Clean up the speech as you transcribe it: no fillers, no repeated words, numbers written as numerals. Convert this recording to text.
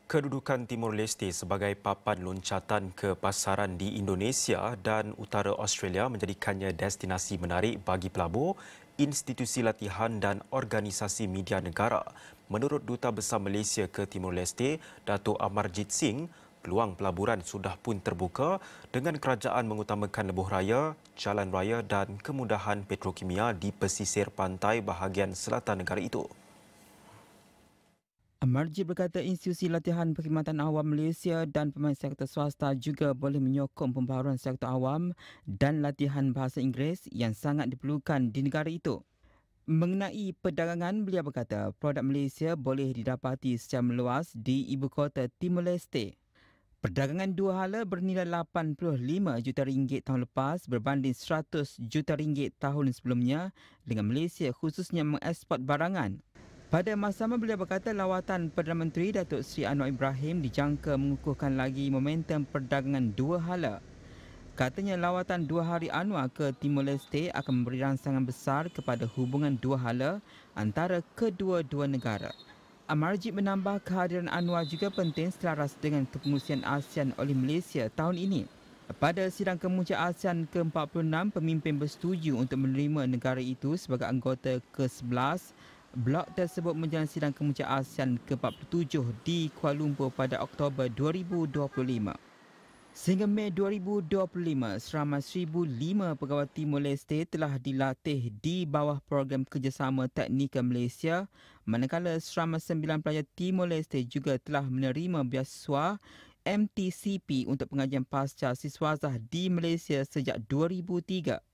Kedudukan Timor Leste sebagai papan loncatan ke pasaran di Indonesia dan utara Australia menjadikannya destinasi menarik bagi pelabur, institusi latihan dan organisasi media negara. Menurut Duta Besar Malaysia ke Timor Leste, Datuk Amarjit Singh, peluang pelaburan sudah pun terbuka dengan kerajaan mengutamakan lebuh raya, jalan raya dan kemudahan petrokimia di pesisir pantai bahagian selatan negara itu. Amarjit berkata institusi latihan perkhidmatan awam Malaysia dan pemain sektor swasta juga boleh menyokong pembaharuan sektor awam dan latihan bahasa Inggeris yang sangat diperlukan di negara itu. Mengenai perdagangan, beliau berkata produk Malaysia boleh didapati secara meluas di ibu kota Timor Leste. Perdagangan dua hala bernilai 85 juta ringgit tahun lepas berbanding 100 juta ringgit tahun sebelumnya dengan Malaysia khususnya mengeksport barangan. Pada masa sama beliau berkata lawatan Perdana Menteri Datuk Seri Anwar Ibrahim dijangka mengukuhkan lagi momentum perdagangan dua hala. Katanya lawatan 2 hari Anwar ke Timor Leste akan memberi rangsangan besar kepada hubungan dua hala antara kedua-dua negara. Amarjit menambah kehadiran Anwar juga penting selaras dengan kepengurusian ASEAN oleh Malaysia tahun ini. Pada sidang kemuncak ASEAN ke-46, pemimpin bersetuju untuk menerima negara itu sebagai anggota ke-11. Blok tersebut menjalani sidang kemuncak ASEAN ke-47 di Kuala Lumpur pada Oktober 2025. Sehingga Mei 2025, seramai 1,005 pegawai Timor Leste telah dilatih di bawah program kerjasama teknikal Malaysia, manakala seramai 9 pelajar Timor Leste juga telah menerima beasiswa MTCP untuk pengajian pasca siswazah di Malaysia sejak 2003.